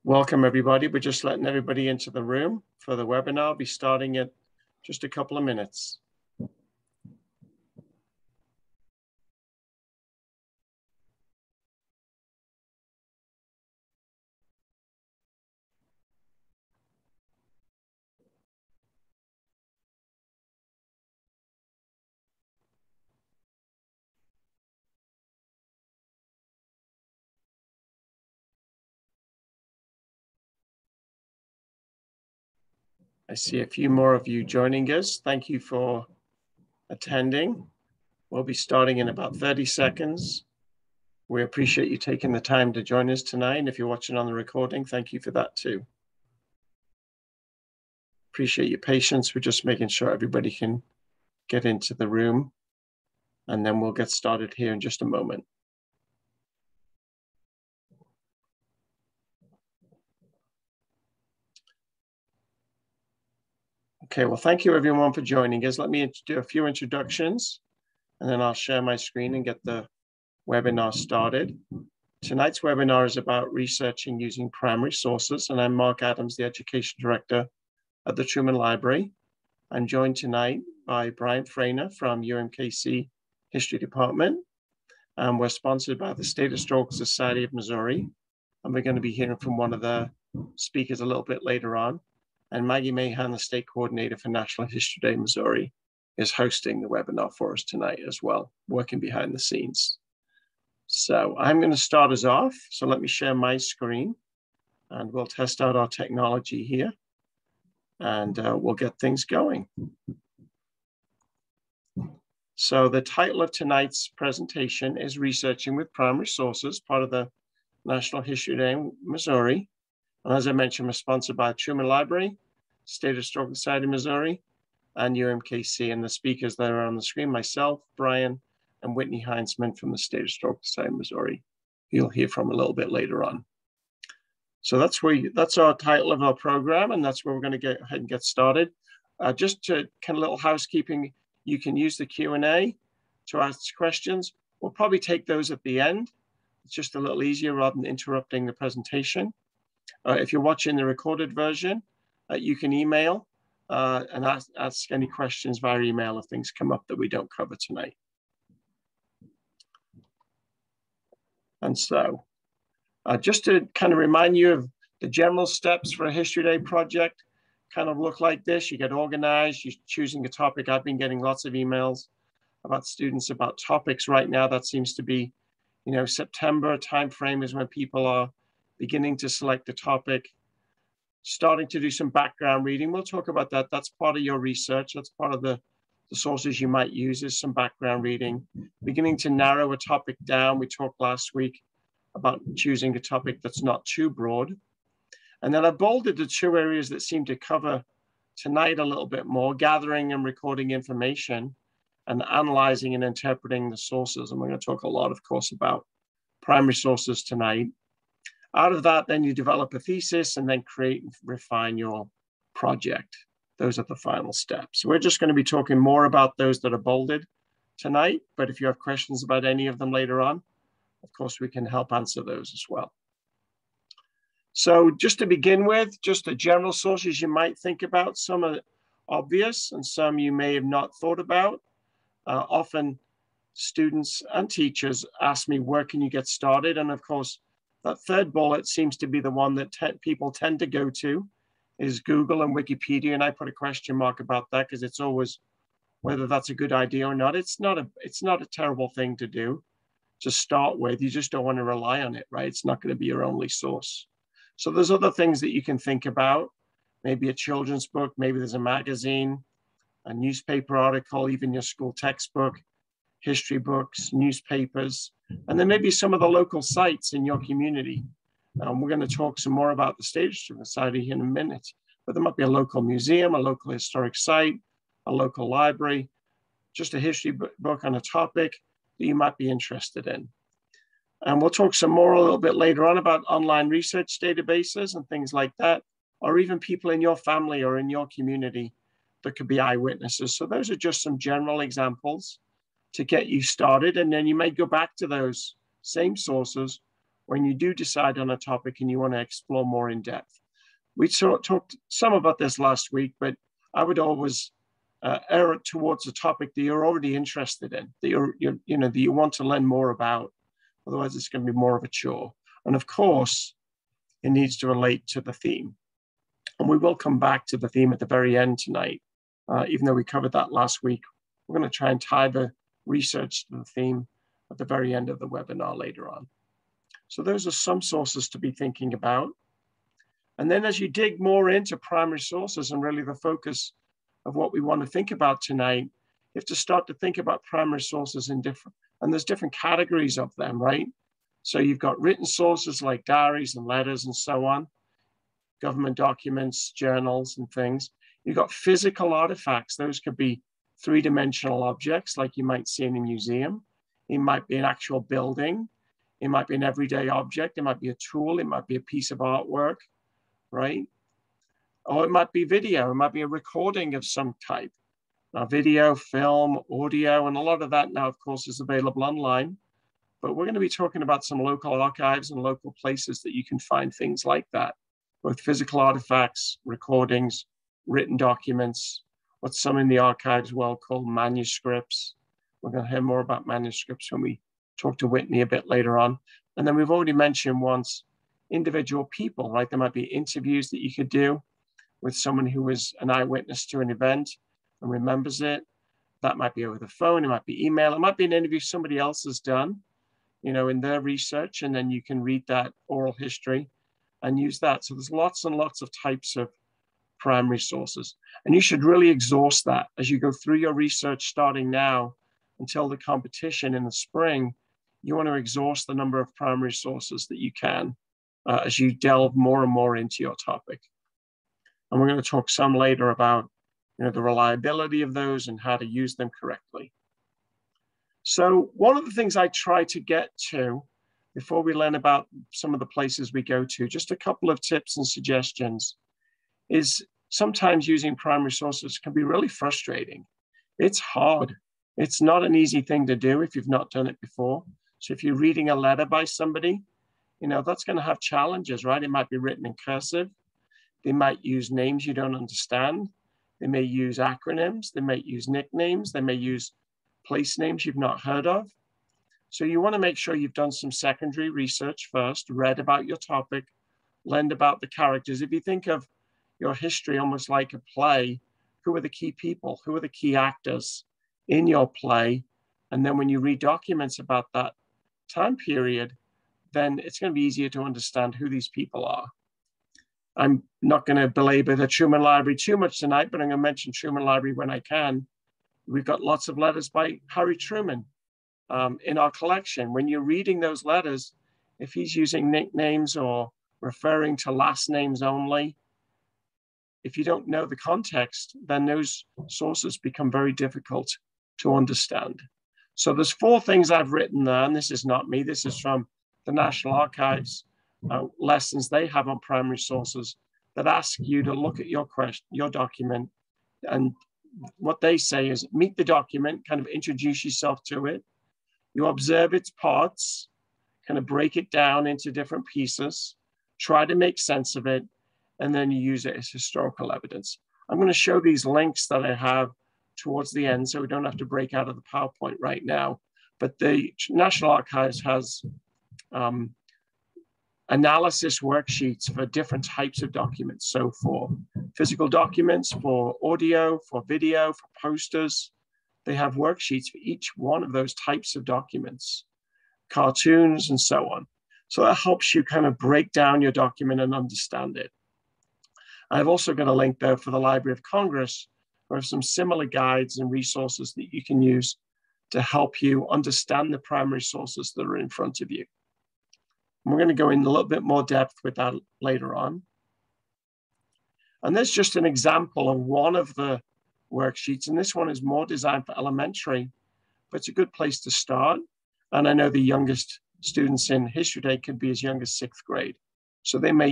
Welcome, everybody. We're just letting everybody into the room for the webinar. I'll be starting in just a couple of minutes. I see a few more of you joining us. Thank you for attending. We'll be starting in about 30 seconds. We appreciate you taking the time to join us tonight. And if you're watching on the recording, thank you for that too. Appreciate your patience. We're just making sure everybody can get into the room. And then we'll get started here in just a moment. Okay, well, thank you everyone for joining us. Let me do a few introductions, and then I'll share my screen and get the webinar started. Tonight's webinar is about researching using primary sources, and I'm Mark Adams, the Education Director at the Truman Library. I'm joined tonight by Brian Frainer from UMKC History Department, and we're sponsored by the State Historical Society of Missouri, and we're going to be hearing from one of the speakers a little bit later on. And Maggie Mahan, the State Coordinator for National History Day Missouri, is hosting the webinar for us tonight as well, working behind the scenes. So I'm going to start us off. So let me share my screen and we'll test out our technology here and we'll get things going. So the title of tonight's presentation is Researching with Primary Sources, part of the National History Day in Missouri. And as I mentioned, we're sponsored by Truman Library, State Historical Society of Missouri, and UMKC. And the speakers that are on the screen, myself, Brian, and Whitney Heinzman from the State Historical Society of Missouri, you'll hear from a little bit later on. So that's our title of our program, and that's where we're going to get ahead and get started. Just to kind of little housekeeping, you can use the Q&A to ask questions. We'll probably take those at the end. It's just a little easier rather than interrupting the presentation. If you're watching the recorded version, you can email and ask any questions via email if things come up that we don't cover tonight. And so just to kind of remind you of the general steps for a History Day project, kind of look like this. You get organized, you're choosing a topic. I've been getting lots of emails about students about topics right now. That seems to be, September timeframe is when people are beginning to select a topic, starting to do some background reading. We'll talk about that. That's part of your research. That's part of the sources you might use is some background reading. Beginning to narrow a topic down. We talked last week about choosing a topic that's not too broad. And then I bolded the two areas that seem to cover tonight a little bit more, gathering and recording information and analyzing and interpreting the sources. And we're going to talk a lot, of course, about primary sources tonight. Out of that, then you develop a thesis and then create and refine your project. Those are the final steps. We're just going to be talking more about those that are bolded tonight, but if you have questions about any of them later on, of course, we can help answer those as well. So just to begin with, just the general sources you might think about. Some are obvious and some you may have not thought about. Often students and teachers ask me, where can you get started? And of course, that third bullet seems to be the one that people tend to go to, is Google and Wikipedia. And I put a question mark about that because it's always whether that's a good idea or not. It's not a terrible thing to do to start with. You just don't want to rely on it, right? It's not going to be your only source. So there's other things that you can think about, maybe a children's book, maybe there's a magazine, a newspaper article, even your school textbook, history books, newspapers, and then maybe some of the local sites in your community. We're going to talk some more about the State Historical Society in a minute, but there might be a local museum, a local historic site, a local library, just a history book on a topic that you might be interested in. And we'll talk some more a little bit later on about online research databases and things like that, or even people in your family or in your community that could be eyewitnesses. So those are just some general examples to get you started. And then you may go back to those same sources when you do decide on a topic and you want to explore more in depth. We talked some about this last week, but I would always err towards a topic that you're already interested in, that you want to learn more about. Otherwise, it's going to be more of a chore. And of course, it needs to relate to the theme. And we will come back to the theme at the very end tonight. Even though we covered that last week, we're going to try and tie the research to the theme at the very end of the webinar later on. So those are some sources to be thinking about. And then as you dig more into primary sources and really the focus of what we want to think about tonight, you have to start to think about primary sources in and there's different categories of them, right? So you've got written sources like diaries and letters and so on, government documents, journals and things. You've got physical artifacts. Those could be three-dimensional objects like you might see in a museum. It might be an actual building. It might be an everyday object. It might be a tool. It might be a piece of artwork, right? Or it might be video. It might be a recording of some type. Now, video, film, audio, and a lot of that now, of course, is available online. But we're going to be talking about some local archives and local places that you can find things like that, both physical artifacts, recordings, written documents, what some in the archives world call manuscripts. We're going to hear more about manuscripts when we talk to Whitney a bit later on. And then we've already mentioned once individual people, right? There might be interviews that you could do with someone who was an eyewitness to an event and remembers it. That might be over the phone, it might be email, it might be an interview somebody else has done, in their research, and then you can read that oral history and use that. So there's lots and lots of types of primary sources. And you should really exhaust that as you go through your research starting now until the competition in the spring. You want to exhaust the number of primary sources that you can as you delve more and more into your topic. And we're going to talk some later about the reliability of those and how to use them correctly. So one of the things I try to get to before we learn about some of the places we go to, just a couple of tips and suggestions, is sometimes using primary sources can be really frustrating. It's hard. It's not an easy thing to do if you've not done it before. So if you're reading a letter by somebody, that's going to have challenges, right? It might be written in cursive. They might use names you don't understand. They may use acronyms. They may use nicknames. They may use place names you've not heard of. So you want to make sure you've done some secondary research first, read about your topic, learned about the characters. If you think of your history almost like a play, who are the key people? Who are the key actors in your play? And then when you read documents about that time period, then it's going to be easier to understand who these people are. I'm not going to belabor the Truman Library too much tonight, but I'm going to mention Truman Library when I can. We've got lots of letters by Harry Truman in our collection. When you're reading those letters, if he's using nicknames or referring to last names only, if you don't know the context, then those sources become very difficult to understand. So there's 4 things I've written there, and this is not me, this is from the National Archives lessons they have on primary sources that ask you to look at your document, and what they say is meet the document, kind of introduce yourself to it. You observe its parts, kind of break it down into different pieces, try to make sense of it, and then you use it as historical evidence. I'm going to show these links that I have towards the end, so we don't have to break out of the PowerPoint right now. But the National Archives has analysis worksheets for different types of documents. So for physical documents, for audio, for video, for posters, they have worksheets for each one of those types of documents, cartoons and so on. So that helps you kind of break down your document and understand it. I've also got a link there for the Library of Congress, where some similar guides and resources that you can use to help you understand the primary sources that are in front of you. And we're going to go in a little bit more depth with that later on. And there's just an example of one of the worksheets, and this one is more designed for elementary, but it's a good place to start. And I know the youngest students in History Day could be as young as 6th grade. So they may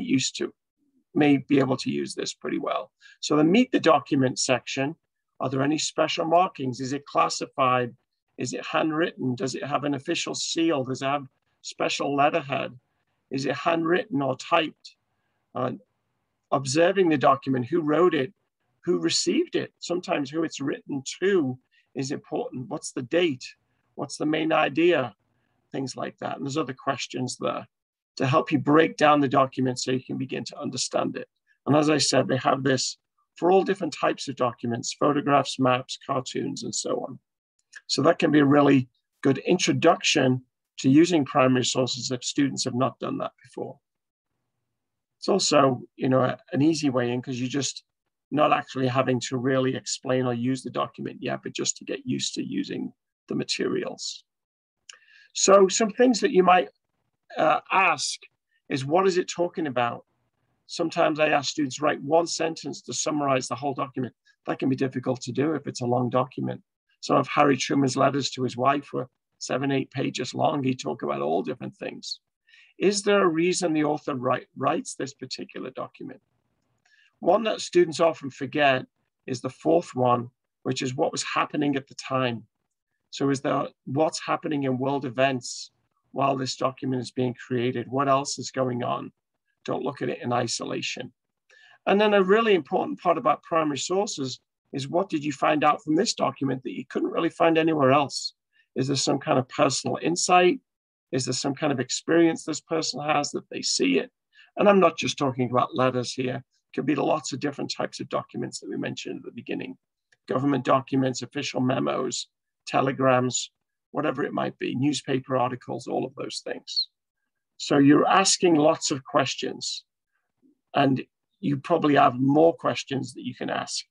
be able to use this pretty well. So the meet the document section, are there any special markings? Is it classified? Is it handwritten? Does it have an official seal? Does it have special letterhead? Is it handwritten or typed? Observing the document, who wrote it, who received it, sometimes who it's written to is important. What's the date? What's the main idea? Things like that. And there's other questions there to help you break down the document so you can begin to understand it. And as I said, they have this for all different types of documents, photographs, maps, cartoons, and so on. So that can be a really good introduction to using primary sources if students have not done that before. It's also, an easy way in because you're just not actually having to really explain or use the document yet, but just to get used to using the materials. So some things that you might ask is, what is it talking about? Sometimes I ask students, write one sentence to summarize the whole document. That can be difficult to do if it's a long document. Some of Harry Truman's letters to his wife were 7, 8 pages long. He talked about all different things. Is there a reason the author writes this particular document? One that students often forget is the fourth one, which is what was happening at the time. So is there what's happening in world events while this document is being created? What else is going on? Don't look at it in isolation. And then a really important part about primary sources is, what did you find out from this document that you couldn't really find anywhere else? Is there some kind of personal insight? Is there some kind of experience this person has that they see it? And I'm not just talking about letters here. It could be lots of different types of documents that we mentioned at the beginning. Government documents, official memos, telegrams, whatever it might be, newspaper articles, all of those things. So you're asking lots of questions, and you probably have more questions that you can ask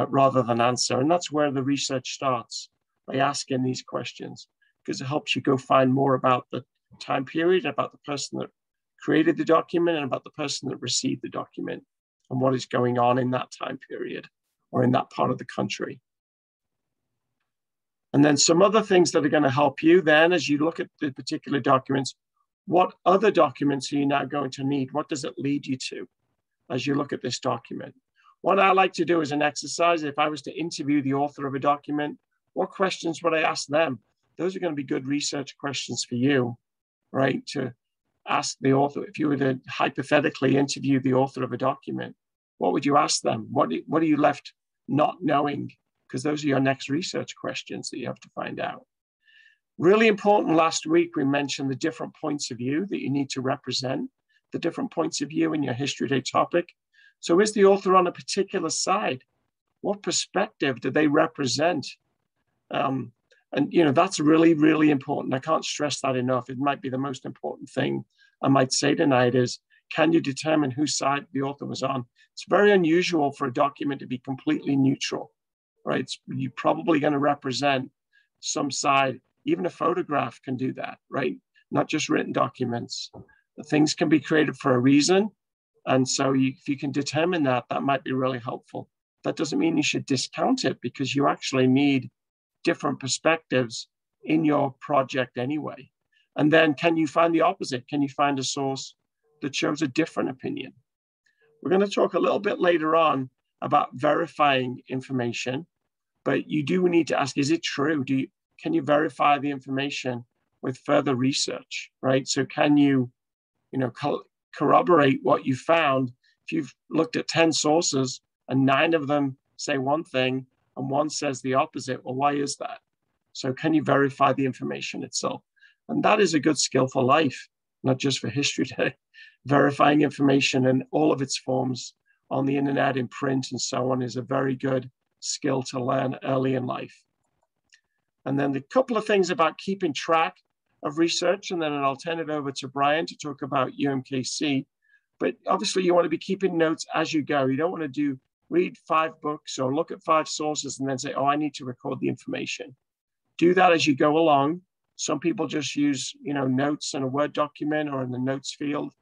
rather than answer. And that's where the research starts, by asking these questions, because it helps you go find more about the time period, about the person that created the document, and about the person that received the document, and what is going on in that time period or in that part of the country. And then some other things that are going to help you then as you look at the particular documents. What other documents are you now going to need? What does it lead you to as you look at this document? What I like to do as an exercise, if I was to interview the author of a document, what questions would I ask them? Those are going to be good research questions for you, right? To ask the author. If you were to hypothetically interview the author of a document, what would you ask them? What are you left not knowing? Because those are your next research questions that you have to find out. Really important, last week we mentioned the different points of view that you need to represent, the different points of view in your History Day topic. So is the author on a particular side? What perspective do they represent? And that's really, really important. I can't stress that enough. It might be the most important thing I might say tonight is, can you determine whose side the author was on? It's very unusual for a document to be completely neutral, right? You're probably going to represent some side. Even a photograph can do that, right? Not just written documents. Things can be created for a reason. And so if you can determine that, that might be really helpful. That doesn't mean you should discount it, because you actually need different perspectives in your project anyway. And then can you find the opposite? Can you find a source that shows a different opinion? We're going to talk a little bit later on about verifying information, but you do need to ask, is it true? Can you verify the information with further research, right? So can you, corroborate what you found? If you've looked at 10 sources and 9 of them say one thing and 1 says the opposite, well, why is that? So can you verify the information itself? And that is a good skill for life, not just for History Day. Verifying information in all of its forms on the internet, in print, and so on is a very good skill to learn early in life. And then the couple of things about keeping track of research, and then I'll turn it over to Brian to talk about UMKC. But obviously you want to be keeping notes as you go. You don't want to read 5 books or look at 5 sources and then say, oh, I need to record the information. Do that as you go along. Some people just use, notes in a Word document or in the notes field,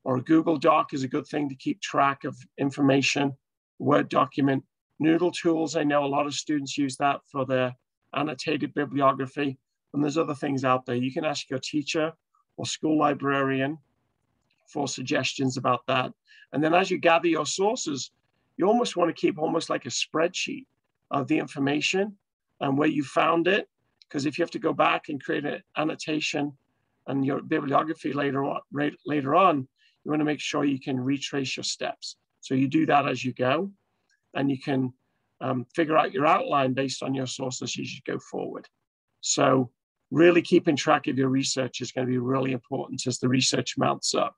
or a Google Doc is a good thing to keep track of information, Word document. Noodle tools, I know a lot of students use that for their annotated bibliography. And there's other things out there. You can ask your teacher or school librarian for suggestions about that. And then as you gather your sources, you almost want to keep almost like a spreadsheet of the information and where you found it. Because if you have to go back and create an annotation and your bibliography later on, you want to make sure you can retrace your steps. So you do that as you go, and you can figure out your outline based on your sources as you go forward. So really keeping track of your research is going to be really important as the research mounts up,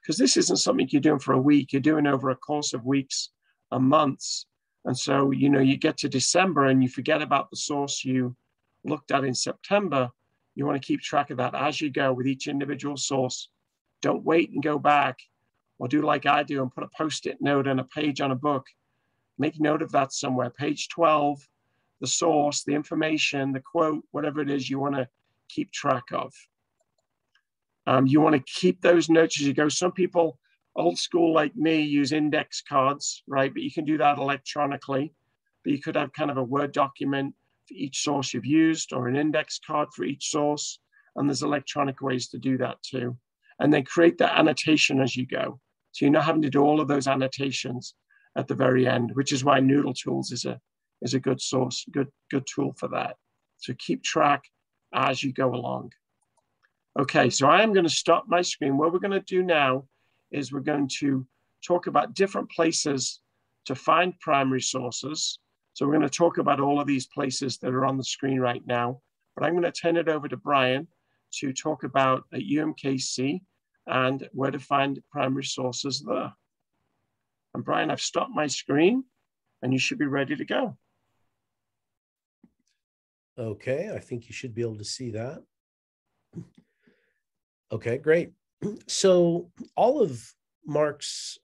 because this isn't something you're doing for a week. You're doing over a course of weeks and months. And so, you get to December and you forget about the source you looked at in September. You want to keep track of that as you go with each individual source. Don't wait and go back, or do like I do and put a Post-it note on a page on a book. Make note of that somewhere. Page 12, the source, the information, the quote, whatever it is you want to keep track of. You want to keep those notes as you go. Some people, old school like me, use index cards, right? But you can do that electronically. But you could have kind of a Word document for each source you've used, or an index card for each source. And there's electronic ways to do that too. And then create that annotation as you go. So you're not having to do all of those annotations at the very end, which is why Noodle Tools is a good source, good tool for that. So keep track as you go along. Okay, so I am going to stop my screen. What we're going to do now is we're going to talk about different places to find primary sources. So we're going to talk about all of these places that are on the screen right now, but I'm going to turn it over to Brian to talk about at UMKC and where to find primary sources there. And Brian, I've stopped my screen and you should be ready to go. Okay, I think you should be able to see that. Okay, great. So all of Mark's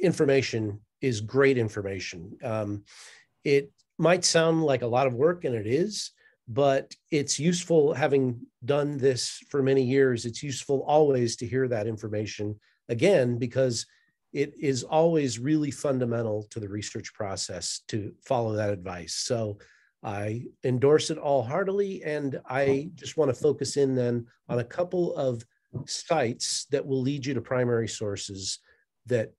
information is great information. It might sound like a lot of work, and it is, but it's useful, having done this for many years, it's useful always to hear that information again, because it is always really fundamental to the research process to follow that advice. So I endorse it all heartily, and I just want to focus in then on a couple of sites that will lead you to primary sources that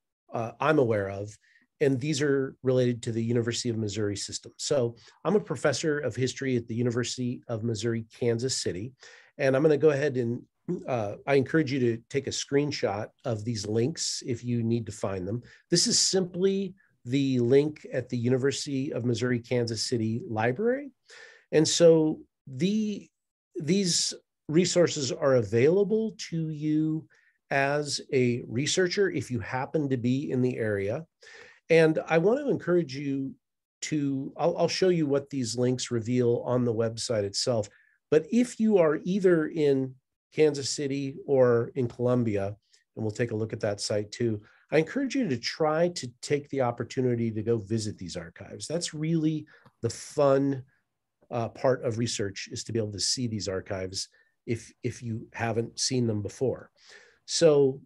I'm aware of, and these are related to the University of Missouri system. So I'm a professor of history at the University of Missouri, Kansas City, and I'm going to go ahead and I encourage you to take a screenshot of these links if you need to find them. This is simply the link at the University of Missouri, Kansas City Library. And so these resources are available to you as a researcher if you happen to be in the area. And I want to encourage you to, I'll show you what these links reveal on the website itself. But if you are either in Kansas City or in Columbia, and we'll take a look at that site too, I encourage you to try to take the opportunity to go visit these archives. That's really the fun part of research, is to be able to see these archives if you haven't seen them before. So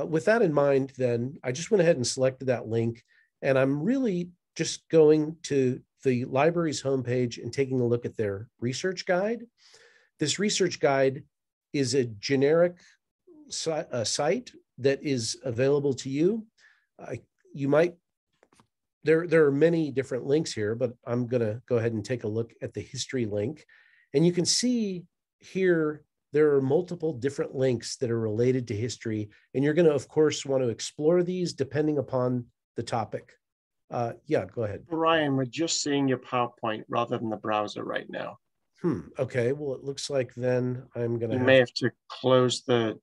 with that in mind, then I just went ahead and selected that link, and I'm really just going to the library's homepage and taking a look at their research guide. This research guide is a generic site that is available to you. You might, there are many different links here, but I'm going to go ahead and take a look at the history link. And you can see here, there are multiple different links that are related to history. And you're going to, of course, want to explore these depending upon the topic. Yeah, go ahead. Ryan, we're just seeing your PowerPoint rather than the browser right now. Okay, well, it looks like then I'm going to may have to close the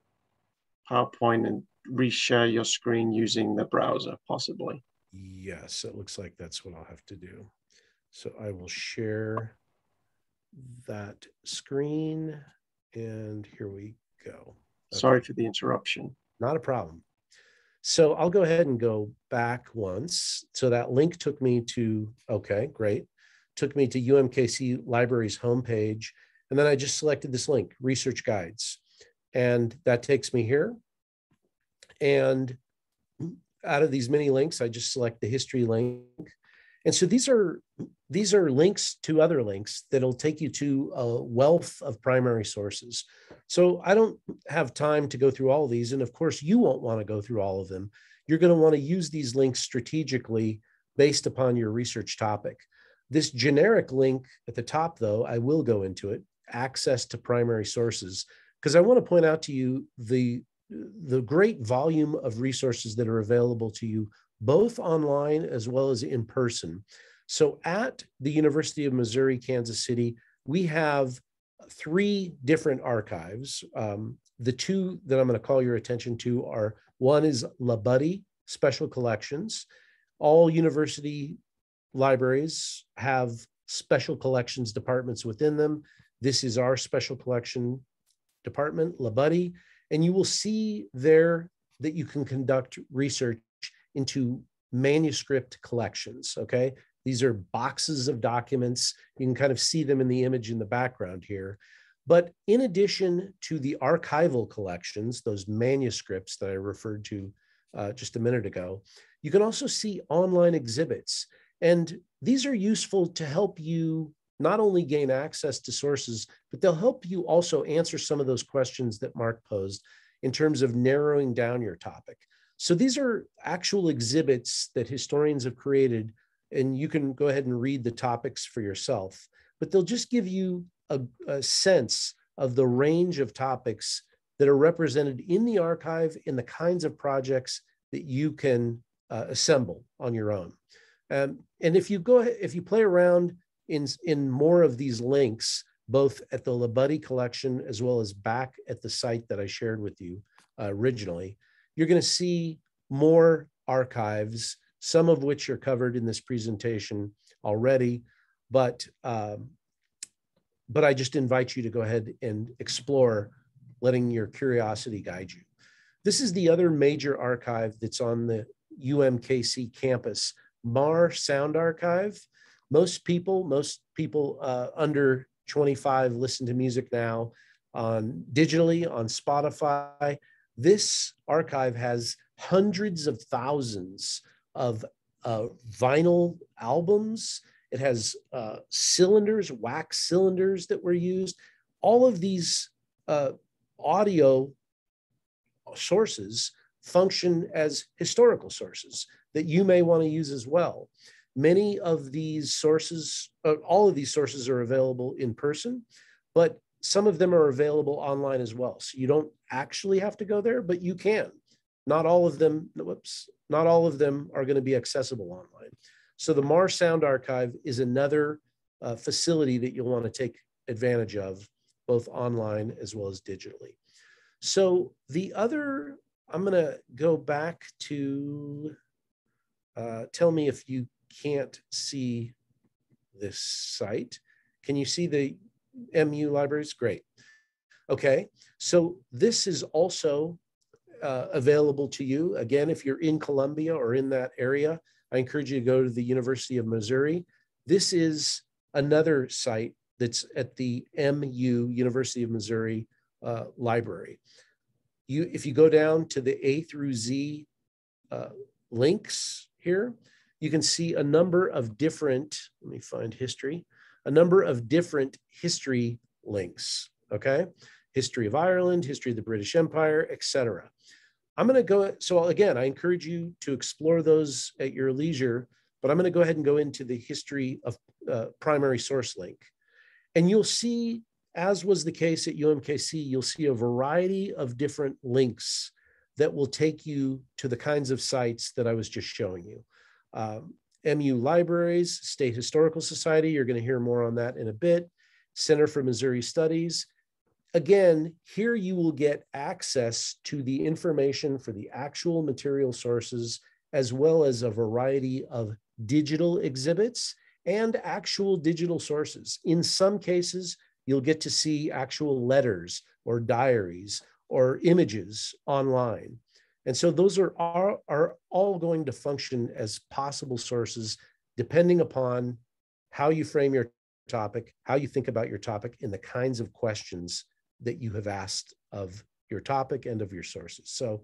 PowerPoint and reshare your screen using the browser, possibly. Yes, it looks like that's what I'll have to do. So I will share that screen, and here we go. Okay. Sorry for the interruption. Not a problem. So I'll go ahead and go back once. So that link took me to, okay, great. Took me to UMKC Library's homepage. And then I just selected this link, Research Guides. And that takes me here. And out of these many links, I just select the history link. And so these are links to other links that'll take you to a wealth of primary sources. So I don't have time to go through all of these. And of course, you won't want to go through all of them. You're going to want to use these links strategically based upon your research topic. This generic link at the top, though, I will go into it. access to primary sources, because I want to point out to you the great volume of resources that are available to you, both online as well as in person. So at the University of Missouri, Kansas City, we have 3 different archives. The 2 that I'm going to call your attention to are, one is LaBuddy Special Collections. All university libraries have special collections departments within them. This is our special collection department, LaBuddy, and you will see there that you can conduct research into manuscript collections, okay? These are boxes of documents. You can kind of see them in the image in the background here. But in addition to the archival collections, those manuscripts that I referred to just a minute ago, you can also see online exhibits. And these are useful to help you not only gain access to sources, but they'll help you also answer some of those questions that Mark posed in terms of narrowing down your topic. So these are actual exhibits that historians have created, and you can go ahead and read the topics for yourself, but they'll just give you a sense of the range of topics that are represented in the archive in the kinds of projects that you can assemble on your own. And if you play around in more of these links, both at the LaBuddy collection as well as back at the site that I shared with you originally, you're going to see more archives, some of which are covered in this presentation already, but I just invite you to go ahead and explore, letting your curiosity guide you. This is the other major archive that's on the UMKC campus, MAR Sound Archive. Most people under 25 listen to music now digitally on Spotify. This archive has hundreds of thousands of vinyl albums. It has cylinders, wax cylinders that were used. All of these audio sources function as historical sources that you may want to use as well. Many of these sources, all of these sources are available in person, but some of them are available online as well. So you don't actually have to go there, but you can. Not all of them are going to be accessible online. So the MAR Sound Archive is another facility that you'll want to take advantage of, both online as well as digitally. So I'm going to go back to, tell me if you can't see this site. Can you see the MU libraries? Great. Okay, so this is also available to you. Again, if you're in Columbia or in that area, I encourage you to go to the University of Missouri. This is another site that's at the MU, University of Missouri library. If you go down to the A through Z links here, you can see a number of different, let me find history, a number of different history links, okay? History of Ireland, history of the British Empire, etc. I'm going to go, so again, I encourage you to explore those at your leisure, but I'm going to go ahead and go into the history of primary source link. And you'll see, as was the case at UMKC, you'll see a variety of different links that will take you to the kinds of sites that I was just showing you. MU Libraries, State Historical Society, you're going to hear more on that in a bit. Center for Missouri Studies. Again, here you will get access to the information for the actual material sources, as well as a variety of digital exhibits and actual digital sources. In some cases, you'll get to see actual letters or diaries or images online. And so those are all going to function as possible sources, depending upon how you frame your topic, how you think about your topic, and the kinds of questions that you have asked of your topic and of your sources. So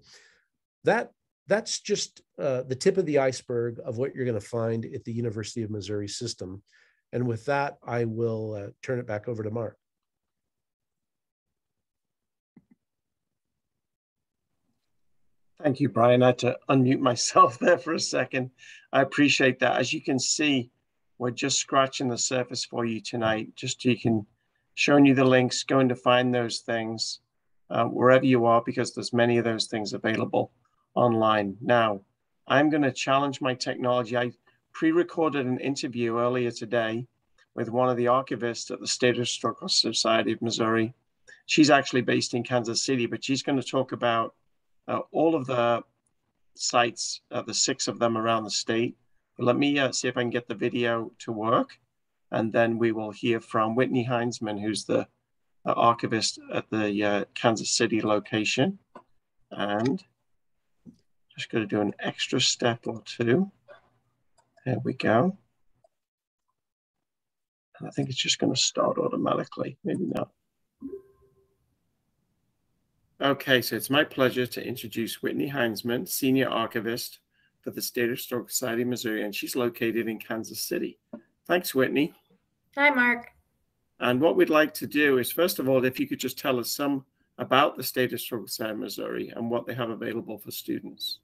that's just the tip of the iceberg of what you're going to find at the University of Missouri system. And with that, I will turn it back over to Mark. Thank you, Brian. I had to unmute myself there for a second. I appreciate that. As you can see, we're just scratching the surface for you tonight, just so you can showing you the links, going to find those things wherever you are, because there's many of those things available online. Now, I'm going to challenge my technology. I pre-recorded an interview earlier today with one of the archivists at the State Historical Society of Missouri. She's actually based in Kansas City, but she's going to talk about all of the sites, the 6 of them around the state. But let me see if I can get the video to work. And then we will hear from Whitney Heinzman, who's the archivist at the Kansas City location. And just going to do an extra step or two. There we go. And I think it's just going to start automatically. Maybe not. Okay, so it's my pleasure to introduce Whitney Heinzman, Senior Archivist for the State Historical Society of Missouri, and she's located in Kansas City. Thanks, Whitney. Hi, Mark. And what we'd like to do is, first of all, if you could just tell us some about the State Historical Society of Missouri and what they have available for students.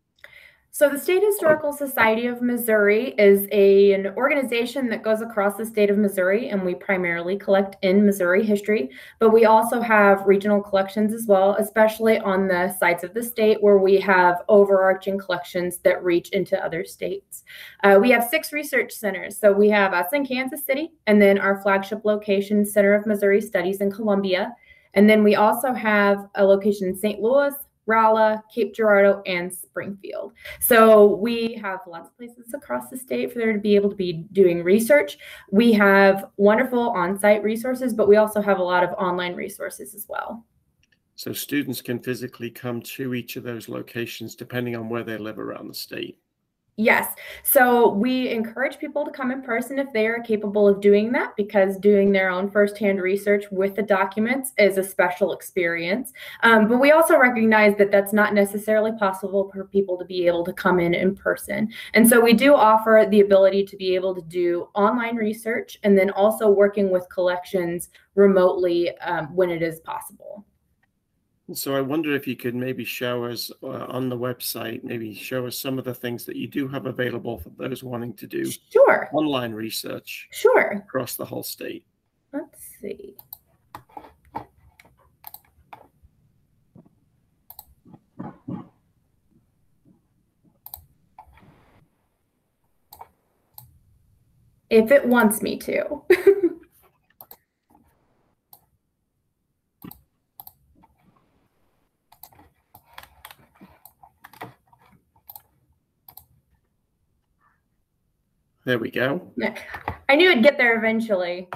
So the State Historical Society of Missouri is an organization that goes across the state of Missouri, and we primarily collect in Missouri history, but we also have regional collections as well, especially on the sides of the state where we have overarching collections that reach into other states. We have 6 research centers. So we have us in Kansas City, and then our flagship location, Center of Missouri Studies in Columbia. And then we also have a location in St. Louis, Rolla, Cape Girardeau, and Springfield. So we have lots of places across the state for there to be able to be doing research. We have wonderful on-site resources, but we also have a lot of online resources as well. So students can physically come to each of those locations depending on where they live around the state. Yes. So we encourage people to come in person if they are capable of doing that, because doing their own firsthand research with the documents is a special experience. But we also recognize that that's not necessarily possible for people to be able to come in person. And so we do offer the ability to be able to do online research and then also working with collections remotely when it is possible. So I wonder if you could maybe show us on the website, maybe show us some of the things that you do have available for those wanting to do online research across the whole state. Let's see. If it wants me to. There we go. I knew it'd get there eventually.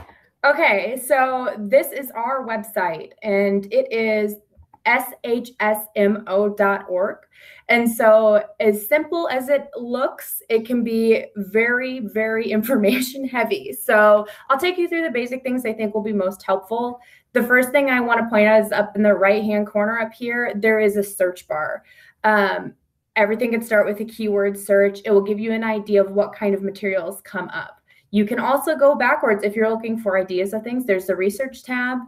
Okay, so this is our website, and it is shsmo.org. And so as simple as it looks, it can be very, very information heavy. So I'll take you through the basic things I think will be most helpful. The first thing I want to point out is up in the right-hand corner up here, there is a search bar. Everything can start with a keyword search. It will give you an idea of what kind of materials come up. You can also go backwards if you're looking for ideas of things. There's the research tab,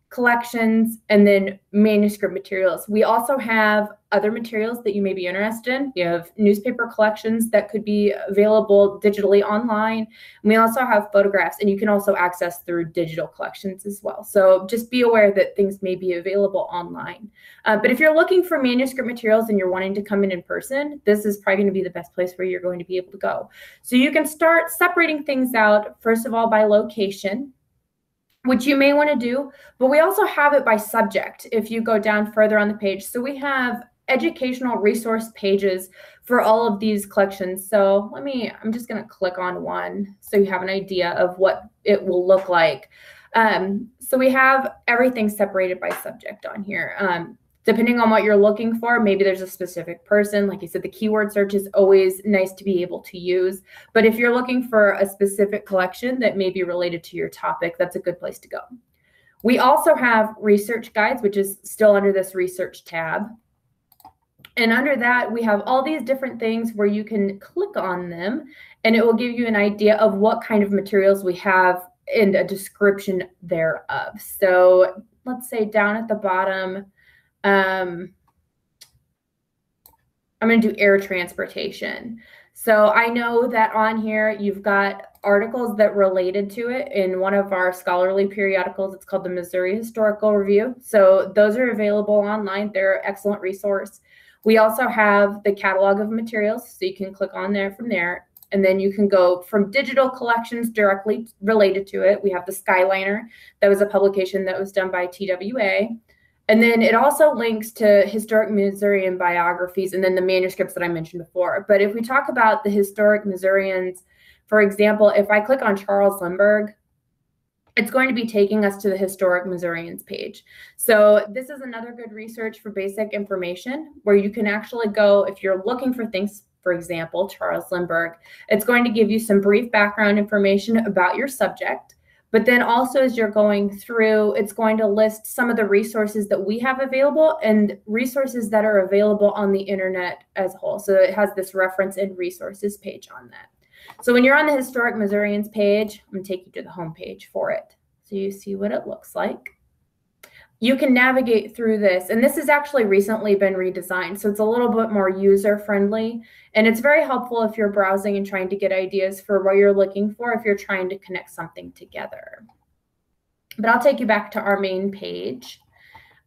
collections, and then manuscript materials. We also have other materials that you may be interested in. We have newspaper collections that could be available digitally online. And we also have photographs, and you can also access through digital collections as well. So just be aware that things may be available online. But if you're looking for manuscript materials and you're wanting to come in person, this is probably going to be the best place where you're going to be able to go. So you can start separating things out, first of all, by location, which you may want to do, but we also have it by subject if you go down further on the page. So we have educational resource pages for all of these collections. So I'm just going to click on one so you have an idea of what it will look like. So we have everything separated by subject on here. Depending on what you're looking for, maybe there's a specific person. Like I said, the keyword search is always nice to be able to use. But if you're looking for a specific collection that may be related to your topic, that's a good place to go. We also have research guides, which is still under this research tab. And under that, we have all these different things where you can click on them, and it will give you an idea of what kind of materials we have and a description thereof. So let's say down at the bottom, I'm going to do air transportation. So I know that on here you've got articles that related to it in one of our scholarly periodicals. It's called the Missouri Historical Review. So those are available online. They're an excellent resource. We also have the catalog of materials, so you can click on there from there. And then you can go from digital collections directly related to it. We have the Skyliner. That was a publication that was done by TWA. And then it also links to historic Missourian biographies and then the manuscripts that I mentioned before. But if we talk about the historic Missourians, for example, if I click on Charles Lindbergh, it's going to be taking us to the Historic Missourians page. So this is another good research for basic information where you can actually go, if you're looking for things, for example, Charles Lindbergh, it's going to give you some brief background information about your subject. But then also as you're going through, it's going to list some of the resources that we have available and resources that are available on the internet as a whole. So it has this reference and resources page on that. So when you're on the Historic Missourians page, I'm going to take you to the home page for it. So you see what it looks like. You can navigate through this, and this has actually recently been redesigned, so it's a little bit more user-friendly, and it's very helpful if you're browsing and trying to get ideas for what you're looking for if you're trying to connect something together. But I'll take you back to our main page.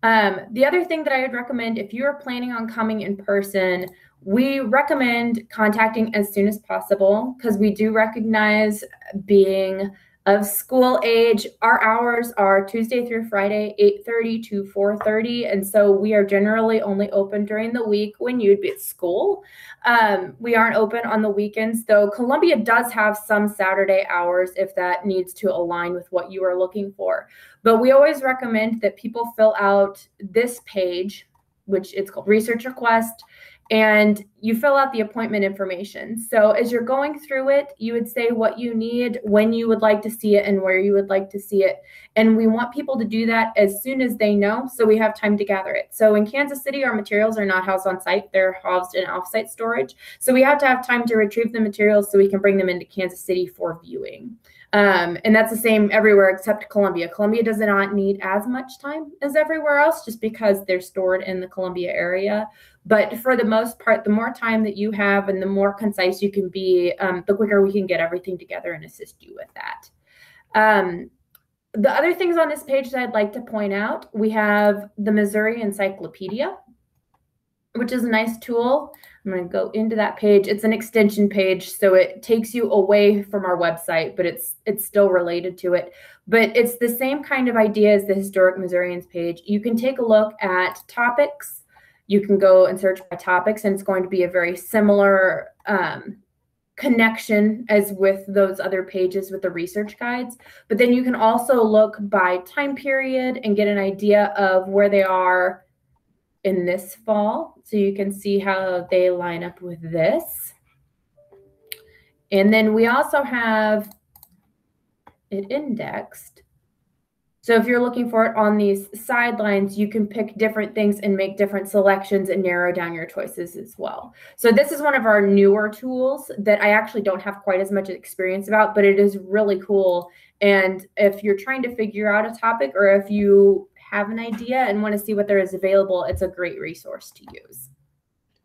The other thing that I would recommend if you're planning on coming in person, we recommend contacting as soon as possible because we do recognize being of school age. Our hours are Tuesday through Friday, 8:30 to 4:30. And so we are generally only open during the week when you'd be at school. We aren't open on the weekends, though Columbia does have some Saturday hours if that needs to align with what you are looking for. But we always recommend that people fill out this page, which it's called Research Request, and you fill out the appointment information. So as you're going through it, you would say what you need, when you would like to see it, and where you would like to see it. And we want people to do that as soon as they know, so we have time to gather it. So in Kansas City, our materials are not housed on site. They're housed in off-site storage. So we have to have time to retrieve the materials so we can bring them into Kansas City for viewing. And that's the same everywhere except Columbia. Columbia does not need as much time as everywhere else just because they're stored in the Columbia area. But for the most part, the more time that you have and the more concise you can be, the quicker we can get everything together and assist you with that. The other things on this page that I'd like to point out, we have the Missouri Encyclopedia, which is a nice tool. I'm going to go into that page. It's an extension page, so it takes you away from our website, but it's still related to it. But it's the same kind of idea as the Historic Missourians page. You can take a look at topics. You can go and search by topics, and it's going to be a very similar connection as with those other pages with the research guides. But then you can also look by time period and get an idea of where they are in this fall. So you can see how they line up with this. And then we also have it indexed. So if you're looking for it on these sidelines, you can pick different things and make different selections and narrow down your choices as well. So this is one of our newer tools that I actually don't have quite as much experience about, but it is really cool. And if you're trying to figure out a topic or if you have an idea and want to see what there is available, it's a great resource to use.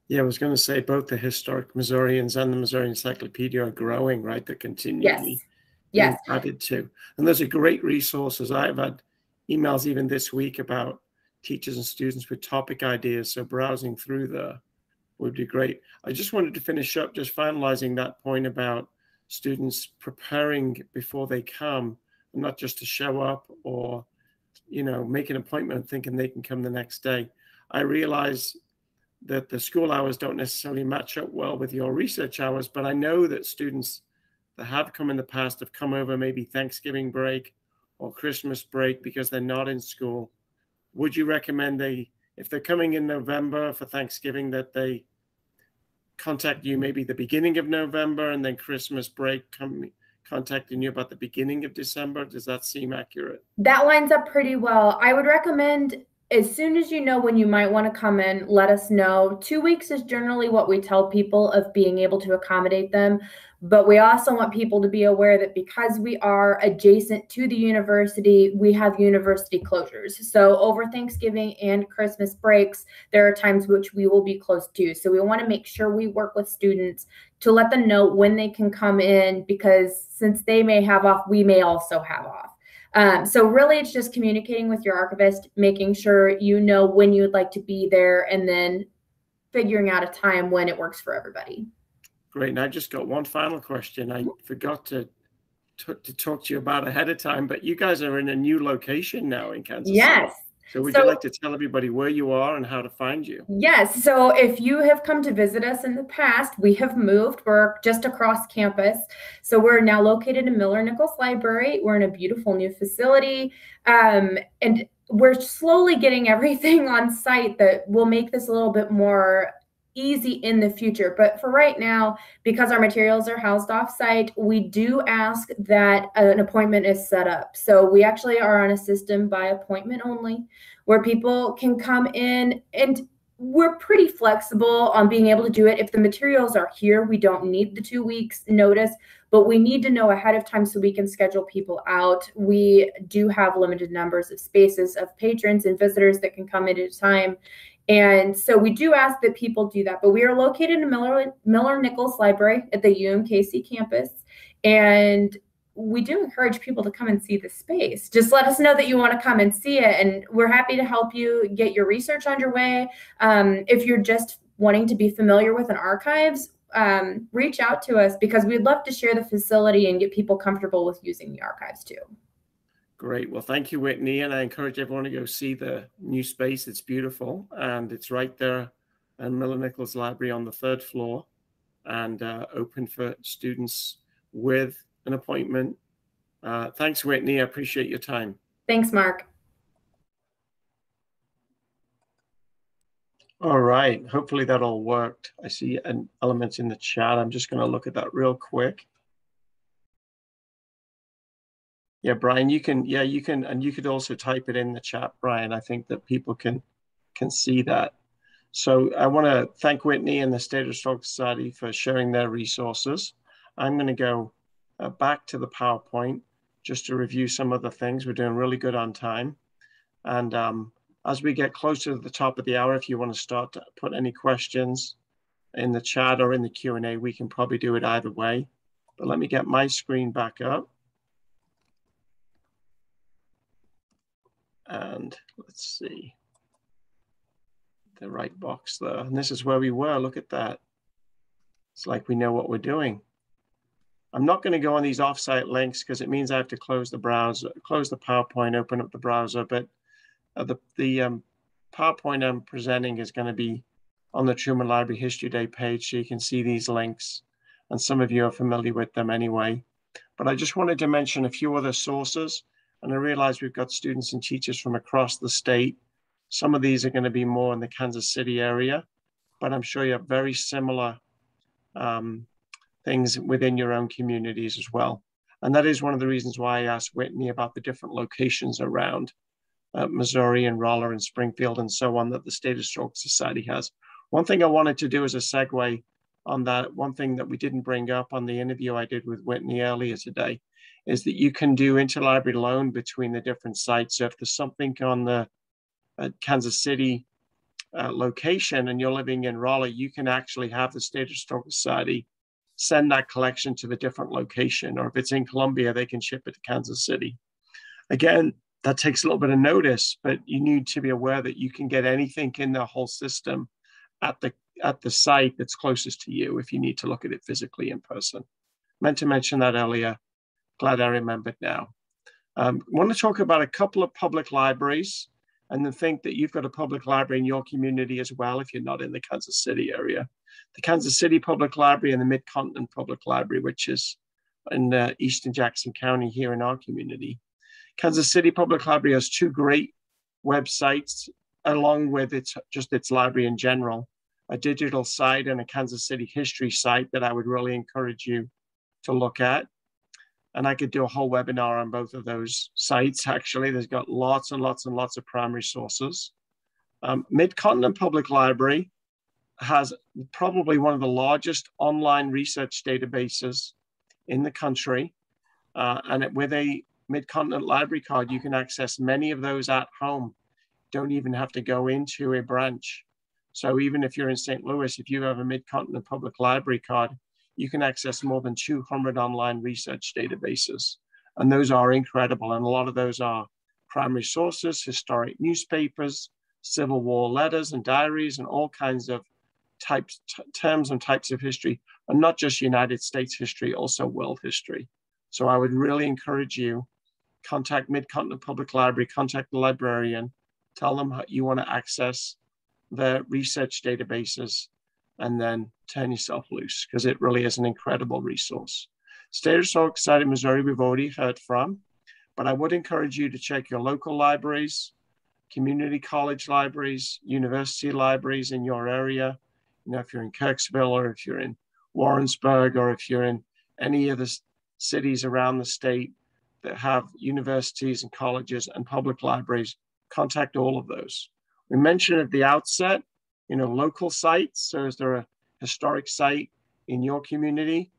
Yeah, I was going to say both the Historic Missourians and the Missouri Encyclopedia are growing, right? They're continually being added to. And those are great resources. I've had emails even this week about teachers and students with topic ideas. So browsing through there would be great. I just wanted to finish up, just finalizing that point about students preparing before they come, and not just to show up or make an appointment thinking they can come the next day. I realize that the school hours don't necessarily match up well with your research hours, but I know that students that have come in the past have come over maybe Thanksgiving break or Christmas break because they're not in school. Would you recommend if they're coming in November for Thanksgiving, that they contact you maybe the beginning of November and then Christmas break contacting you about the beginning of December? Does that seem accurate? That lines up pretty well. I would recommend as soon as you know when you might want to come in, let us know. 2 weeks is generally what we tell people of being able to accommodate them. But we also want people to be aware that because we are adjacent to the university, we have university closures. So over Thanksgiving and Christmas breaks, there are times which we will be closed to. So we want to make sure we work with students to let them know when they can come in, because since they may have off, we may also have off. So really it's just communicating with your archivist, making sure you know when you would like to be there, and then figuring out a time when it works for everybody. Great. And I just got one final question. I forgot to talk to you about ahead of time, but you guys are in a new location now in Kansas Yes. City. So would you like to tell everybody where you are and how to find you? Yes. So if you have come to visit us in the past, we have moved. We're just across campus. So we're now located in Miller Nichols Library. We're in a beautiful new facility. And we're slowly getting everything on site that will make this a little bit more easy in the future. But for right now, because our materials are housed off site, we do ask that an appointment is set up. So we actually are on a system by appointment only, where people can come in, and we're pretty flexible on being able to do it. If the materials are here, we don't need the 2 weeks notice, but we need to know ahead of time so we can schedule people out. We do have limited numbers of spaces of patrons and visitors that can come in at a time. And so we do ask that people do that. But we are located in Miller Nichols Library at the UMKC campus. And we do encourage people to come and see the space. Just let us know that you want to come and see it, and we're happy to help you get your research underway. If you're just wanting to be familiar with an archives, reach out to us, because we'd love to share the facility and get people comfortable with using the archives too. Great. Well, thank you, Whitney. And I encourage everyone to go see the new space. It's beautiful. And it's right there in Miller Nichols Library on the 3rd floor, and open for students with an appointment. Thanks, Whitney. I appreciate your time. Thanks, Mark. All right. Hopefully that all worked. I see an element in the chat. I'm just going to look at that real quick. Yeah, Brian, you can, and you could also type it in the chat, Brian. I think that people can see that. So I want to thank Whitney and the State Historical Society for sharing their resources. I'm going to go back to the PowerPoint just to review some of the things. We're doing really good on time. And as we get closer to the top of the hour, if you want to start to put any questions in the chat or in the Q&A, we can probably do it either way. But let me get my screen back up. And let's see, the right box there. And this is where we were. Look at that. It's like we know what we're doing. I'm not going to go on these offsite links because it means I have to close the browser, close the PowerPoint, open up the browser. But the PowerPoint I'm presenting is going to be on the Truman Library History Day page, so you can see these links. And some of you are familiar with them anyway. But I just wanted to mention a few other sources. And I realize we've got students and teachers from across the state. Some of these are going to be more in the Kansas City area, but I'm sure you have very similar things within your own communities as well. And that is one of the reasons why I asked Whitney about the different locations around Missouri and Rolla and Springfield and so on that the State Historical Society has. One thing I wanted to do as a segue on that, one thing that we didn't bring up on the interview I did with Whitney earlier today, is that you can do interlibrary loan between the different sites. So if there's something on the Kansas City location and you're living in Raleigh, you can actually have the State Historical Society send that collection to the different location. Or if it's in Columbia, they can ship it to Kansas City. Again, that takes a little bit of notice, but you need to be aware that you can get anything in the whole system at the site that's closest to you if you need to look at it physically in person. Meant to mention that earlier. Glad I remembered now. I want to talk about a couple of public libraries, and then think that you've got a public library in your community as well if you're not in the Kansas City area. The Kansas City Public Library and the Mid-Continent Public Library, which is in Eastern Jackson County here in our community. Kansas City Public Library has 2 great websites, along with its library in general, a digital site and a Kansas City history site that I would really encourage you to look at. And I could do a whole webinar on both of those sites, actually. There's got lots and lots and lots of primary sources. Mid-Continent Public Library has probably one of the largest online research databases in the country. And with a Mid-Continent Library card, you can access many of those at home. Don't even have to go into a branch. So even if you're in St. Louis, if you have a Mid-Continent Public Library card, you can access more than 200 online research databases. And those are incredible. And a lot of those are primary sources, historic newspapers, Civil War letters and diaries, and all kinds of terms and types of history, and not just United States history, also world history. So I would really encourage you, contact Mid-Continent Public Library, contact the librarian, tell them how you want to access the research databases, and then turn yourself loose, because it really is an incredible resource. State Historical Society of Missouri, we've already heard from, but I would encourage you to check your local libraries, community college libraries, university libraries in your area. You know, if you're in Kirksville, or if you're in Warrensburg, or if you're in any of the cities around the state that have universities and colleges and public libraries, contact all of those. We mentioned at the outset, you know, local sites. So is there a historic site in your community?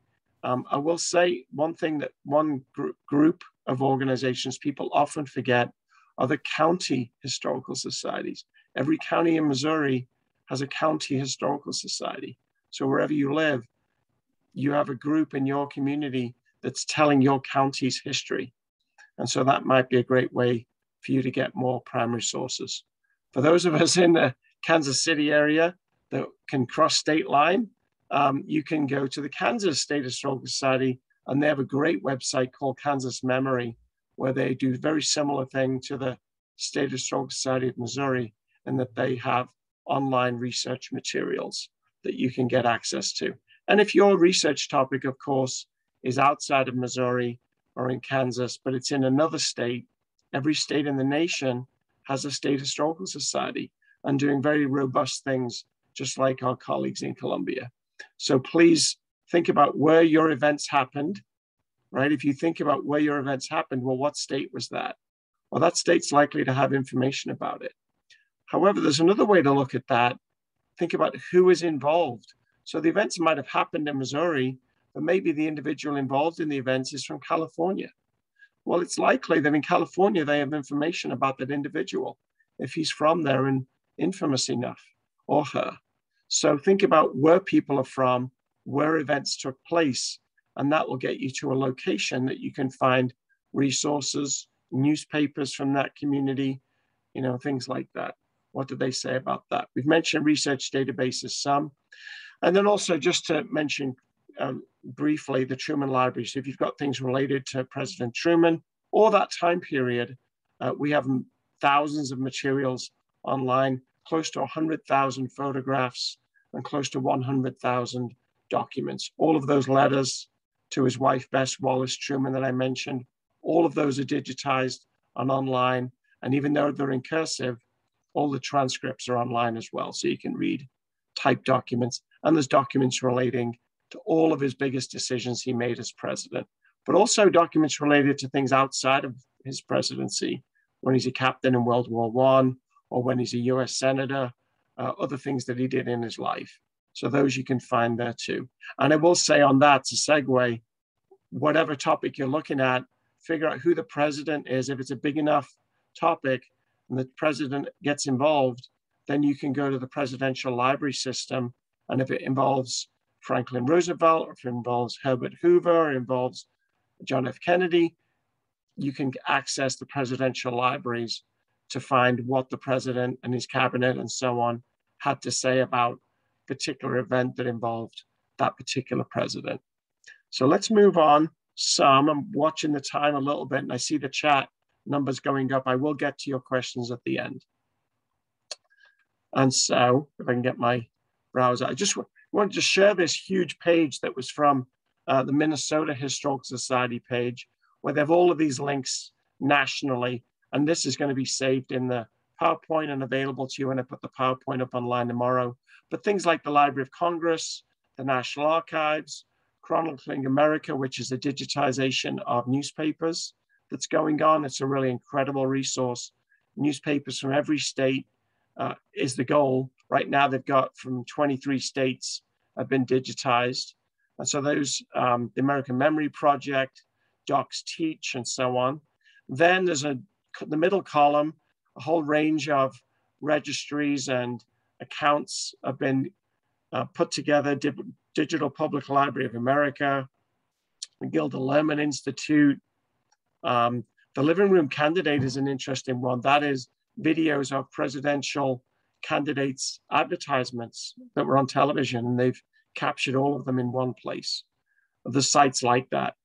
I will say one thing, that one group of organizations people often forget are the county historical societies. Every county in Missouri has a county historical society. So wherever you live, you have a group in your community that's telling your county's history. And so that might be a great way for you to get more primary sources. For those of us in the Kansas City area that can cross state line, you can go to the Kansas State Historical Society, and they have a great website called Kansas Memory, where they do a very similar thing to the State Historical Society of Missouri, and that they have online research materials that you can get access to. And if your research topic, of course, is outside of Missouri or in Kansas, but it's in another state, every state in the nation has a state historical society and doing very robust things, just like our colleagues in Columbia. So please think about where your events happened, right? If you think about where your events happened, well, what state was that? Well, that state's likely to have information about it. However, there's another way to look at that. Think about who is involved. So the events might have happened in Missouri, but maybe the individual involved in the events is from California. Well, it's likely that in California, they have information about that individual if he's from there and infamous enough, or her. So think about where people are from, where events took place, and that will get you to a location that you can find resources, newspapers from that community, you know, things like that. What did they say about that? We've mentioned research databases some. And then also just to mention briefly the Truman Library. So if you've got things related to President Truman or that time period, we have thousands of materials online, close to 100,000 photographs and close to 100,000 documents. All of those letters to his wife, Bess Wallace Truman, that I mentioned, all of those are digitized and online. And even though they're in cursive, all the transcripts are online as well. So you can read typed documents, and there's documents relating to all of his biggest decisions he made as president, but also documents related to things outside of his presidency, when he's a captain in World War I, or when he's a US Senator, other things that he did in his life. So those you can find there too. And I will say on that, to segue, whatever topic you're looking at, figure out who the president is. If it's a big enough topic and the president gets involved, then you can go to the presidential library system. And if it involves Franklin Roosevelt, or if it involves Herbert Hoover, or involves John F. Kennedy, you can access the presidential libraries to find what the president and his cabinet and so on had to say about a particular event that involved that particular president. So let's move on some. I'm watching the time a little bit, and I see the chat numbers going up. I will get to your questions at the end. And so if I can get my browser, I just wanted to share this huge page that was from the Minnesota Historical Society page, where they have all of these links nationally. And this is going to be saved in the PowerPoint and available to you when I put the PowerPoint up online tomorrow. But things like the Library of Congress, the National Archives, Chronicling America, which is a digitization of newspapers that's going on. It's a really incredible resource. Newspapers from every state is the goal. Right now, they've got from 23 states have been digitized. And so those, the American Memory Project, Docs Teach, and so on. Then there's the middle column, a whole range of registries and accounts have been put together Digital Public Library of America, the Gilder Lehrman Institute. The Living Room Candidate is an interesting one. That is videos of presidential candidates' advertisements that were on television, and they've captured all of them in one place. There's sites like that,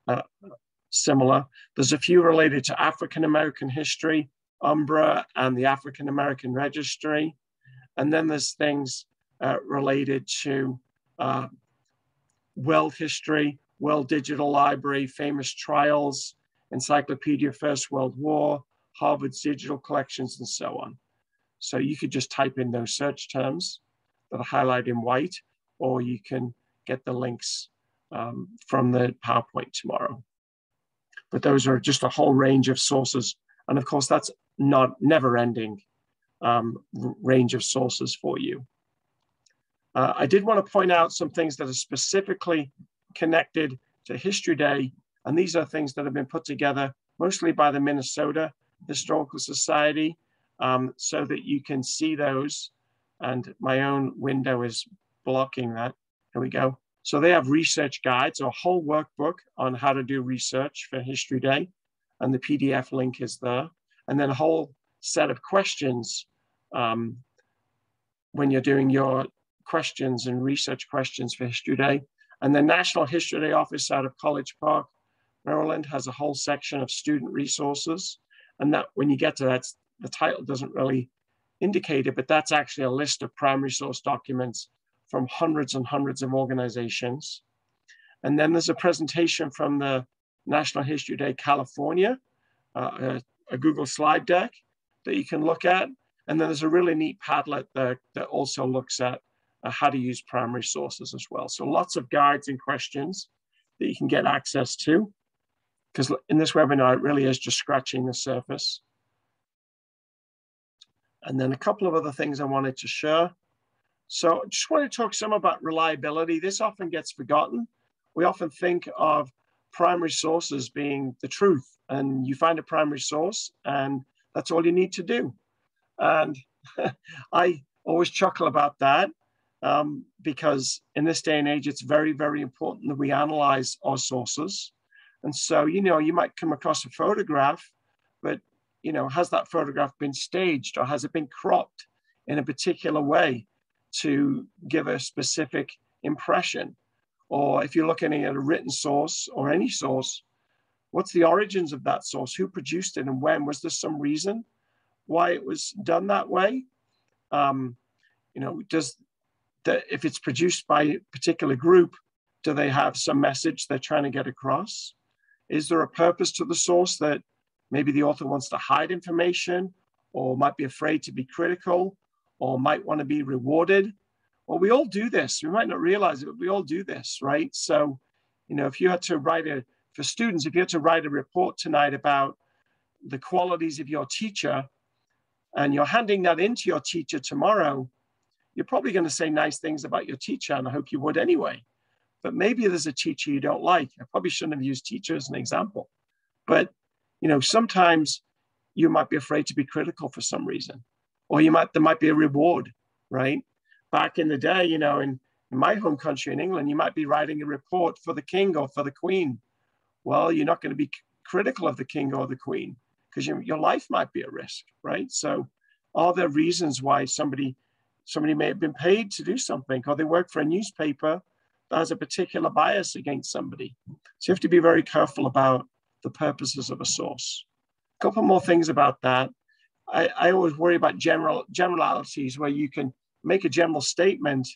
similar. There's a few related to African American history, Umbra and the African American Registry. And then there's things related to world history, World Digital Library, famous trials, Encyclopedia, First World War, Harvard's digital collections, and so on. So you could just type in those search terms that are highlighted in white, or you can get the links from the PowerPoint tomorrow. But those are just a whole range of sources. And of course, that's not never-ending range of sources for you. I did want to point out some things that are specifically connected to History Day. And these are things that have been put together mostly by the Minnesota Historical Society, so that you can see those. And my own window is blocking that. Here we go. So they have research guides, a whole workbook on how to do research for History Day. And the PDF link is there. And then a whole set of questions when you're doing your questions and research questions for History Day. And the National History Day office out of College Park, Maryland, has a whole section of student resources. And that, when you get to that, the title doesn't really indicate it, but that's actually a list of primary source documents from hundreds and hundreds of organizations. And then there's a presentation from the National History Day California, a Google slide deck that you can look at. And then there's a really neat Padlet that also looks at how to use primary sources as well. So lots of guides and questions that you can get access to, because in this webinar, it really is just scratching the surface. And then a couple of other things I wanted to share. So I just want to talk some about reliability. This often gets forgotten. We often think of primary sources being the truth, and you find a primary source and that's all you need to do. And I always chuckle about that because in this day and age, it's very, very important that we analyze our sources. And so, you know, you might come across a photograph, but, you know, has that photograph been staged, or has it been cropped in a particular way to give a specific impression? Or if you're looking at a written source or any source, what's the origins of that source? Who produced it and when? Was there some reason why it was done that way? You know, if it's produced by a particular group, do they have some message they're trying to get across? Is there a purpose to the source that maybe the author wants to hide information, or might be afraid to be critical, or might want to be rewarded? Well, we all do this. We might not realize it, but we all do this, right? So, you know, if you had to write for students, if you had to write a report tonight about the qualities of your teacher, and you're handing that into your teacher tomorrow, you're probably going to say nice things about your teacher, and I hope you would anyway. But maybe there's a teacher you don't like. I probably shouldn't have used teacher as an example. But, you know, sometimes you might be afraid to be critical for some reason, or there might be a reward, right? Back in the day, you know, in my home country in England, you might be writing a report for the king or for the queen. Well, you're not going to be critical of the king or the queen because your life might be at risk, right? So are there reasons why somebody may have been paid to do something, or they work for a newspaper that has a particular bias against somebody? So you have to be very careful about the purposes of a source. A couple more things about that. I always worry about generalities where you can make a general statement.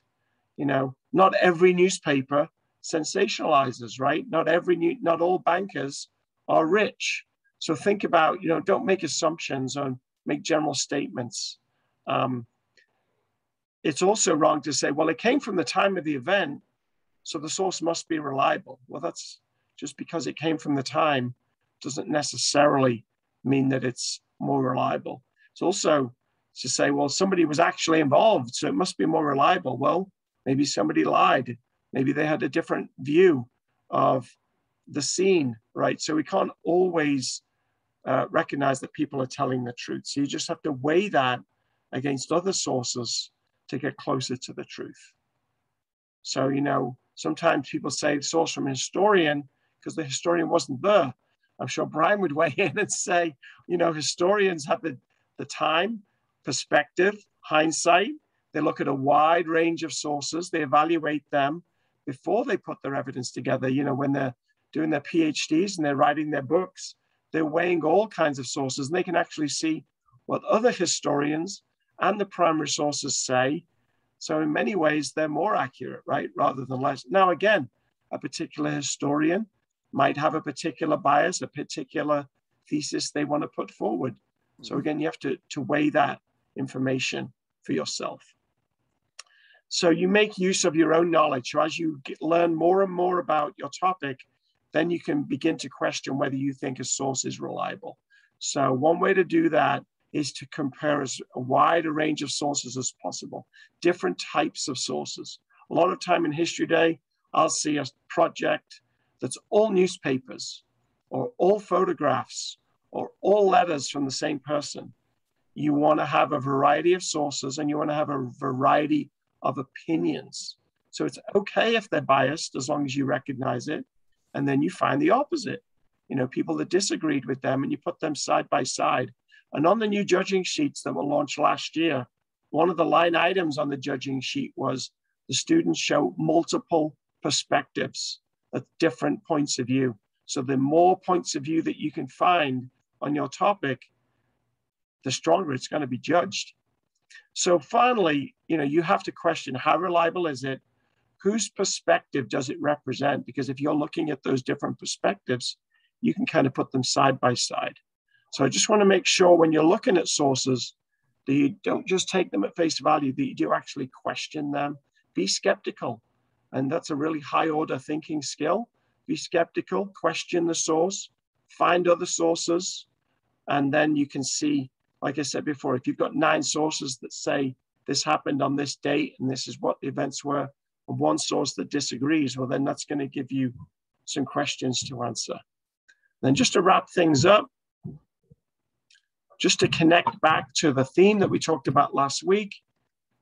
You know, not every newspaper sensationalizes, right? Not all bankers are rich. So think about, you know, don't make assumptions or make general statements. It's also wrong to say, well, it came from the time of the event, so the source must be reliable. Well, that's just because it came from the time doesn't necessarily mean that it's more reliable. It's also to say, well, somebody was actually involved, so it must be more reliable. Well, maybe somebody lied. Maybe they had a different view of the scene, right? So we can't always recognize that people are telling the truth. So you just have to weigh that against other sources to get closer to the truth. So, you know, sometimes people say source from a historian because the historian wasn't there. I'm sure Brian would weigh in and say, you know, historians have the time, perspective, hindsight. They look at a wide range of sources. They evaluate them before they put their evidence together. You know, when they're doing their PhDs and they're writing their books, they're weighing all kinds of sources, and they can actually see what other historians and the primary sources say. So in many ways, they're more accurate, right, rather than less. Now, again, a particular historian might have a particular bias, a particular thesis they want to put forward. So again, you have to weigh that information for yourself. So you make use of your own knowledge. So as you learn more and more about your topic, then you can begin to question whether you think a source is reliable. So one way to do that is to compare as wide a range of sources as possible, different types of sources. A lot of time in History Day, I'll see a project that's all newspapers or all photographs or all letters from the same person. You want to have a variety of sources and you want to have a variety of opinions. So it's okay if they're biased as long as you recognize it. And then you find the opposite, you know, people that disagreed with them, and you put them side by side. And on the new judging sheets that were launched last year, one of the line items on the judging sheet was the students show multiple perspectives at different points of view. So the more points of view that you can find on your topic, the stronger it's going to be judged. So finally, you know, you have to question, how reliable is it? Whose perspective does it represent? Because if you're looking at those different perspectives, you can kind of put them side by side. So I just want to make sure when you're looking at sources that you don't just take them at face value, that you do actually question them. Be skeptical. And that's a really high order thinking skill. Be skeptical, question the source, find other sources, and then you can see, like I said before, if you've got 9 sources that say this happened on this date and this is what the events were, and one source that disagrees, well, then that's going to give you some questions to answer. Then just to wrap things up, just to connect back to the theme that we talked about last week.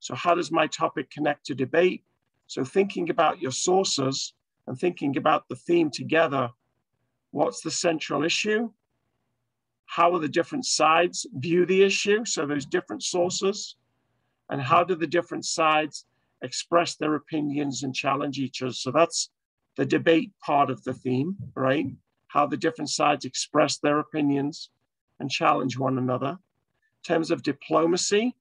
So how does my topic connect to debate? So thinking about your sources and thinking about the theme together, what's the central issue? How are the different sides view the issue? So there's different sources. And how do the different sides express their opinions and challenge each other? So that's the debate part of the theme, right? How the different sides express their opinions and challenge one another. In terms of diplomacy,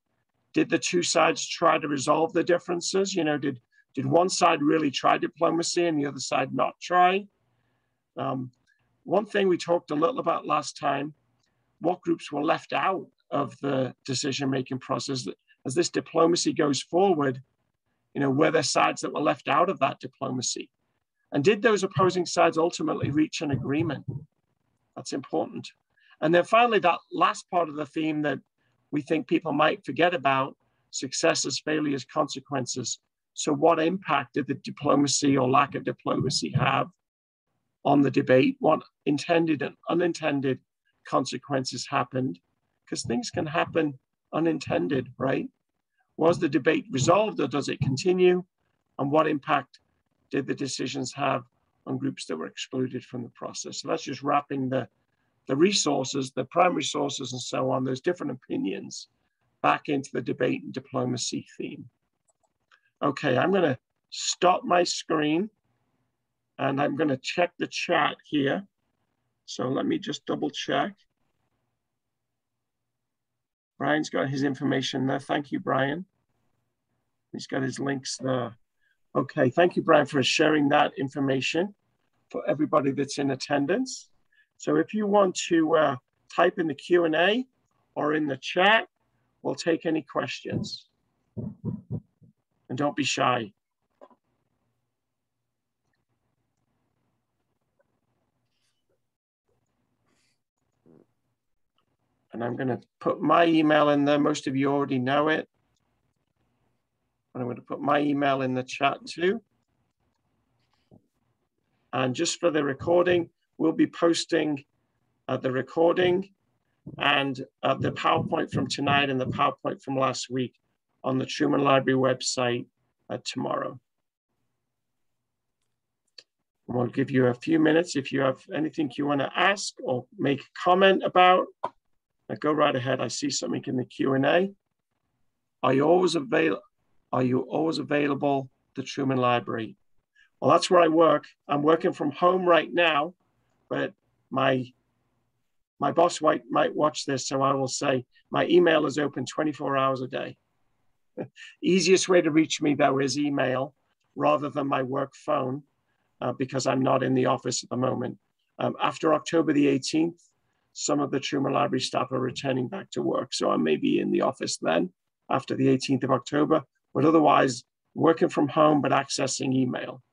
did the two sides try to resolve the differences? You know, did one side really try diplomacy and the other side not try? One thing we talked a little about last time, what groups were left out of the decision-making process. As this diplomacy goes forward, you know, were there sides that were left out of that diplomacy? And did those opposing sides ultimately reach an agreement? That's important. And then finally, that last part of the theme that we think people might forget about, successes, failures, consequences. So what impact did the diplomacy or lack of diplomacy have on the debate? What intended and unintended consequences happened? Because things can happen unintended, right? Was the debate resolved or does it continue? And what impact did the decisions have on groups that were excluded from the process? So that's just wrapping the resources, the primary sources and so on, those different opinions back into the debate and diplomacy theme. Okay, I'm going to stop my screen and I'm going to check the chat here. So let me just double check. Brian's got his information there. Thank you, Brian. He's got his links there. Okay, thank you, Brian, for sharing that information for everybody that's in attendance. So if you want to type in the Q&A or in the chat, we'll take any questions. And don't be shy. And I'm going to put my email in there. Most of you already know it. And I'm going to put my email in the chat too. And just for the recording, we'll be posting the recording and the PowerPoint from tonight and the PowerPoint from last week on the Truman Library website tomorrow. And we'll give you a few minutes if you have anything you want to ask or make a comment about. Go right ahead. I see something in the Q&A. Are you always available? Are you always available? The Truman Library. Well, that's where I work. I'm working from home right now, but my boss might watch this, so I will say my email is open 24 hours a day. Easiest way to reach me, though, is email rather than my work phone, because I'm not in the office at the moment. After October the 18th, some of the Truman Library staff are returning back to work, so I may be in the office then after the 18th of October, but otherwise working from home but accessing email.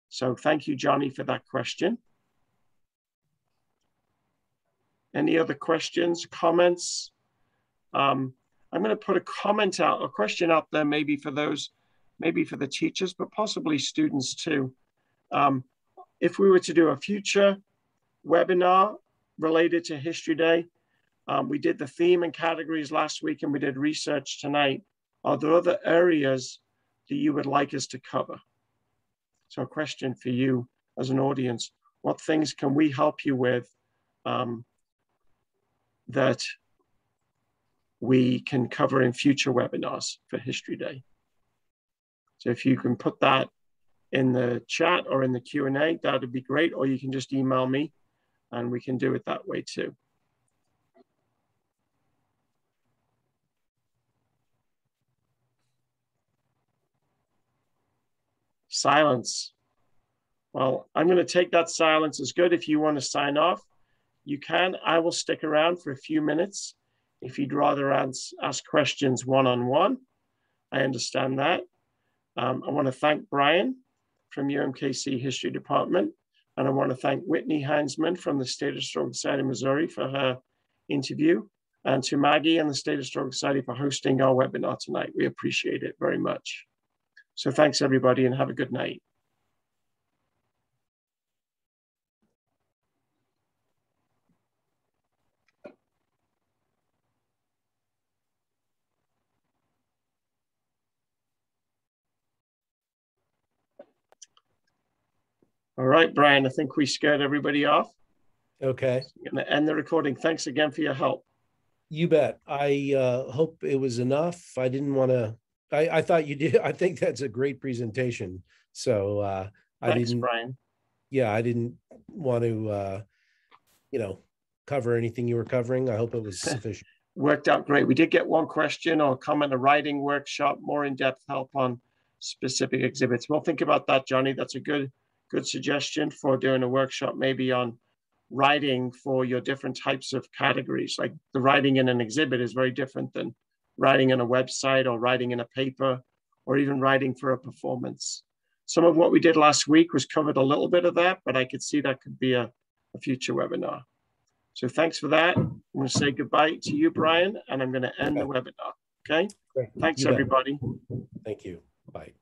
So thank you, Johnny, for that question. Any other questions, comments? I'm going to put a question out there, maybe for the teachers, but possibly students too. If we were to do a future webinar related to History Day, we did the theme and categories last week and we did research tonight. Are there other areas that you would like us to cover? So a question for you as an audience, what things can we help you with that we can cover in future webinars for History Day? So if you can put that in the chat or in the Q&A, that would be great, or you can just email me and we can do it that way too. Silence. Well, I'm going to take that silence as good. If you want to sign off, you can. I will stick around for a few minutes if you'd rather ask questions one-on-one. I understand that. I want to thank Brian from UMKC History Department, and I want to thank Whitney Heinzman from the State Historical Society of Missouri for her interview, and to Maggie and the State Historical Society for hosting our webinar tonight. We appreciate it very much. So thanks, everybody, and have a good night. All right, Brian, I think we scared everybody off. Okay. So I'm going to end the recording. Thanks again for your help. You bet. I hope it was enough. I didn't want to, I thought you did. I think that's a great presentation. So Thanks, Brian. Yeah, I didn't want to, cover anything you were covering. I hope it was sufficient. Worked out great. We did get one question or comment, a writing workshop, more in-depth help on specific exhibits. We'll think about that, Johnny. That's a good suggestion for doing a workshop, maybe on writing for your different types of categories. Like the writing in an exhibit is very different than writing on a website or writing in a paper or even writing for a performance. Some of what we did last week was covered a little bit of that, but I could see that could be a future webinar. So thanks for that. I'm going to say goodbye to you, Brian, and I'm going to end the webinar. Okay? Great. Thanks, everybody. Thank you. Bye.